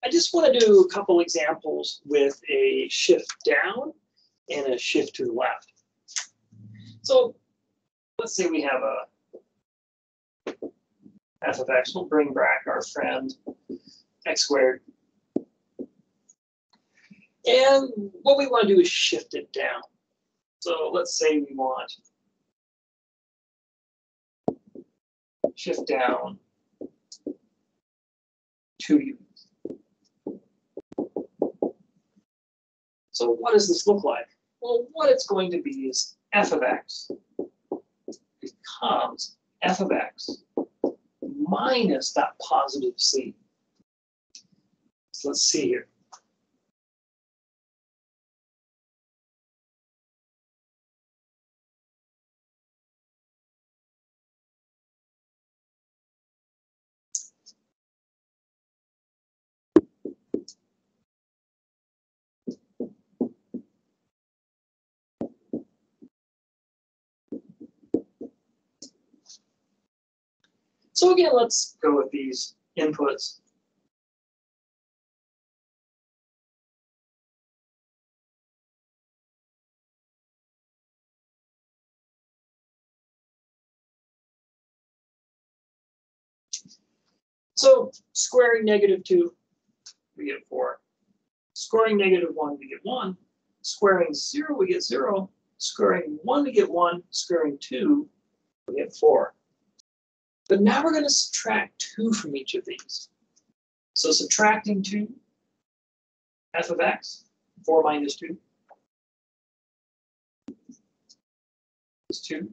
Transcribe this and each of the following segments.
I just want to do a couple examples with a shift down and a shift to the left. So let's say we have a f of x. We'll bring back our friend x squared. And what we want to do is shift it down. So let's say we want shift down 2 units. So what does this look like? Well, what it's going to be is f of x becomes f of x minus that positive c. So let's see here. So again, let's go with these inputs. So squaring -2, we get 4. Squaring -1, we get 1. Squaring 0, we get 0. Squaring 1, we get 1. Squaring 2, we get 4. But now we're going to subtract 2 from each of these. So subtracting 2, f of x, 4 minus 2 is 2.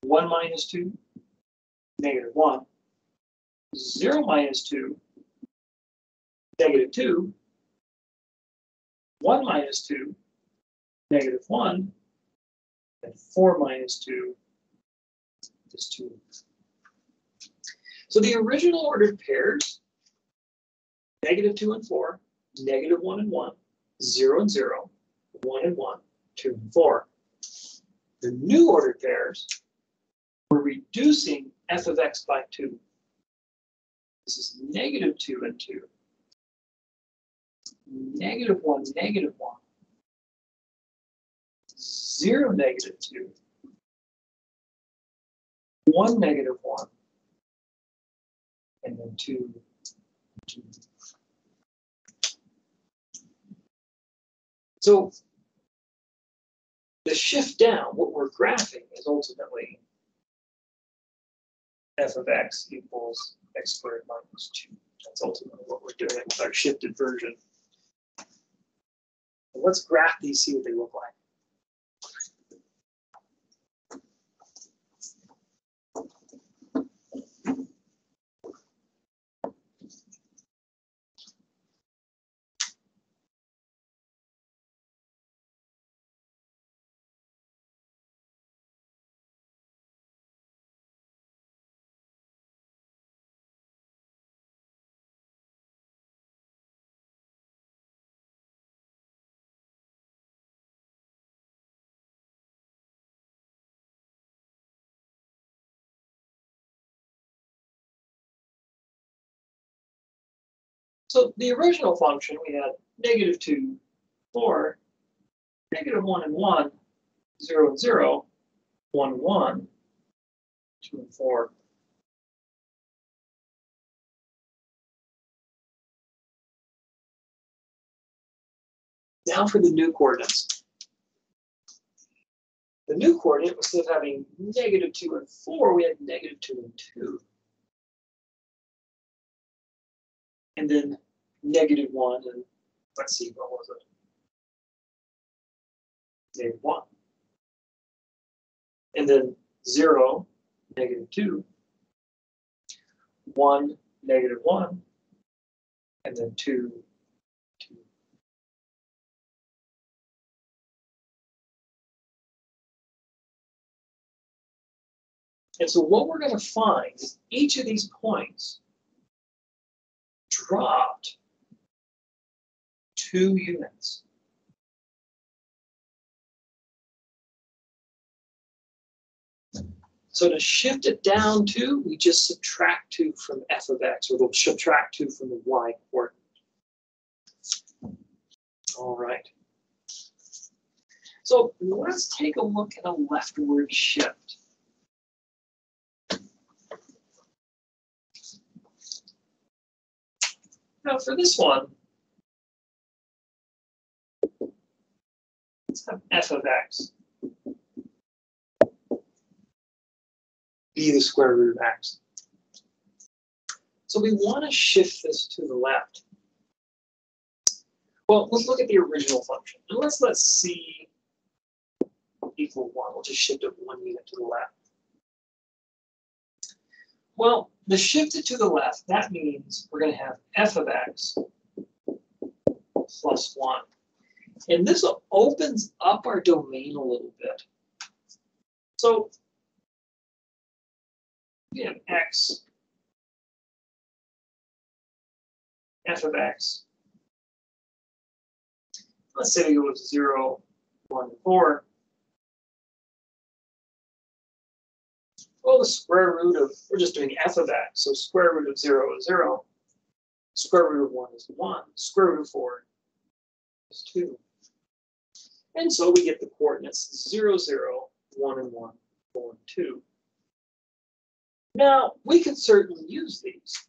1 minus 2, -1. 0 minus 2, -2. 1 minus 2, -1. And 4 minus 2 is 2. So the original ordered pairs, -2 and 4, -1 and 1, 0 and 0, 1 and 1, 2 and 4. The new ordered pairs, we're reducing f of x by 2. This is -2 and 2, -1, -1, 0, -2, 1, -1, and then 2, 2. So the shift down, what we're graphing is ultimately f of x equals x squared minus 2. That's ultimately what we're doing with our shifted version. So let's graph these, see what they look like. So the original function, we had -2, 4, -1 and 1, 0 and 0, 1 and 1, 2 and 4. Now for the new coordinates. The new coordinate, instead of having -2 and 4, we had -2 and 2. And then -1 and, let's see, what was it? -1. And then 0, -2, 1, -1, and then 2, 2. And so what we're going to find is each of these points dropped 2 units. So to shift it down 2, we just subtract 2 from f of x, or we'll subtract 2 from the y coordinate. All right. So let's take a look at a leftward shift. Now for this one, let's have f of x be the square root of x. So we want to shift this to the left. Well, let's look at the original function. And let's let c equal 1. We'll just shift it 1 unit to the left. Well, the shift it to the left, that means we're going to have f of x plus 1. And this opens up our domain a little bit. So we have x, f of x. Let's say we go with 0, 1, 4. Well, the square root of, we're just doing f of x, so square root of 0 is 0. Square root of 1 is 1. Square root of 4 is 2. And so we get the coordinates 0, 0, 1, and 1, 4, and 2. Now, we could certainly use these.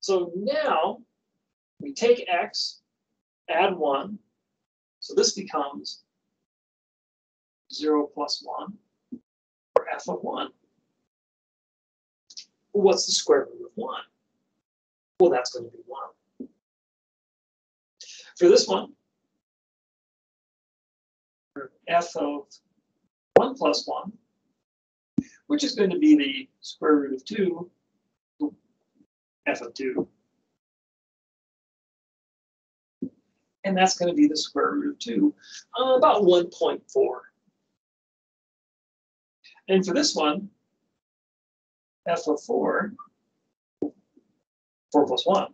So now we take x, add 1. So this becomes 0 plus 1, or f of 1. Well, what's the square root of 1? Well, that's going to be 1. For this one, f of 1 plus 1, which is going to be the square root of 2, f of 2. And that's going to be the square root of 2, about 1.4. And for this one, f of 4, 4 plus 1,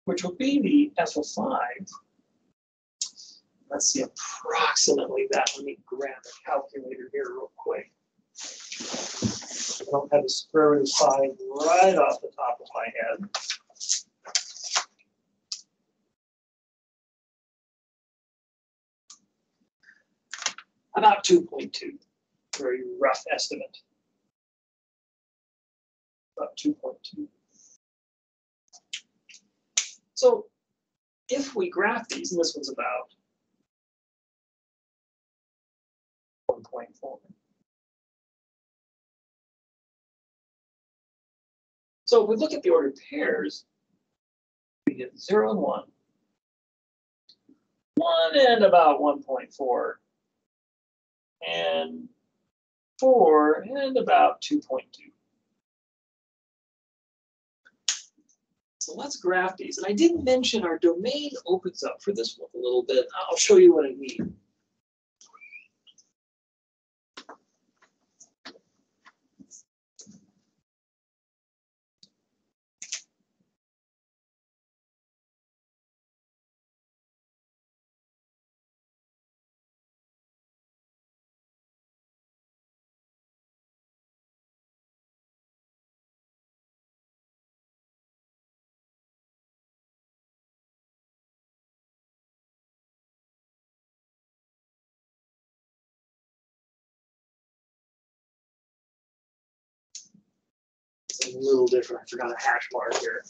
which will be the f of 5. Let's see approximately that. Let me grab a calculator here real quick. I don't have the square root of 5 right off the top of my head. About 2.2, very rough estimate. About 2.2. So if we graph these, and this one's about 1.4. So if we look at the ordered pairs, we get 0 and 1, 1 and about 1.4, and 4 and about 2.2. So let's graph these. And I didn't mention our domain opens up for this one a little bit. I'll show you what I mean. It's a little different. I forgot a hash mark here.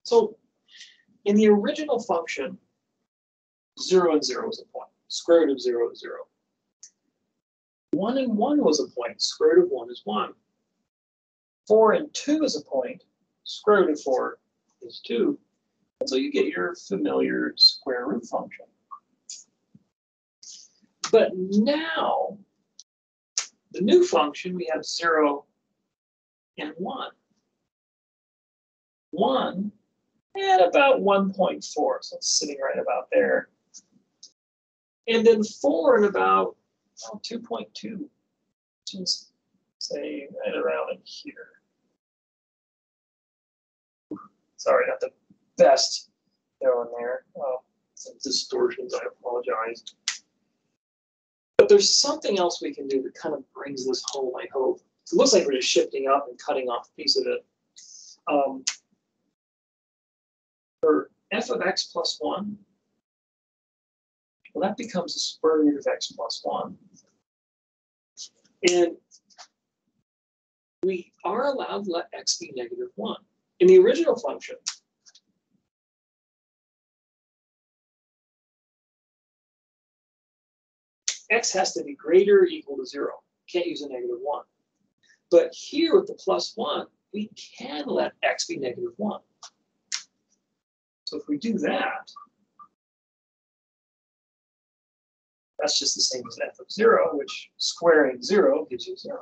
So in the original function, 0 and 0 is a point. Square root of 0 is 0. 1 and 1 was a point. Square root of 1 is 1. 4 and 2 is a point. Square root of 4 is 2. And so you get your familiar square root function. But now, the new function, we have 0 and 1. 1 at about 1.4, so it's sitting right about there. And then 4 at about 2.2, just say right around in here. Sorry, not the best going there. Some distortions, I apologize. But there's something else we can do that kind of brings this home, I hope. It looks like we're just shifting up and cutting off a piece of it. For f of x plus 1, well, that becomes the square root of x plus 1. And we are allowed to let x be negative 1. In the original function, x has to be greater or equal to 0. Can't use a negative 1. But here with the plus 1, we can let x be negative 1. So if we do that, that's just the same as f of 0, which squaring 0 gives you 0.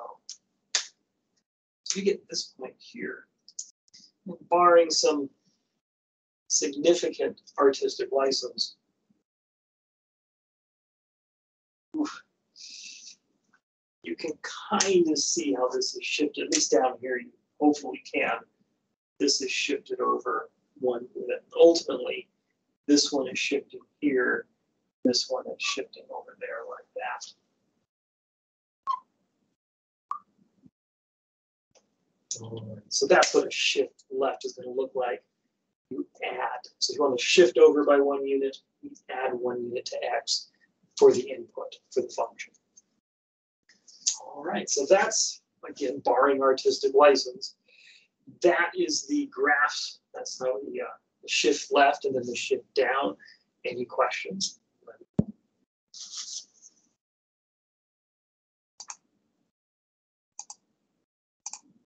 So you get this point here. Barring some significant artistic license, you can kind of see how this is shifted, at least down here, you hopefully can. This is shifted over 1 unit. Ultimately, this one is shifting here. This one is shifting over there like that. So that's what a shift left is going to look like. You add. So if you want to shift over by 1 unit, you add 1 unit to x for the input for the function. All right, so that's, again, barring artistic license. That is the graph. That's how the shift left and then the shift down. Any questions?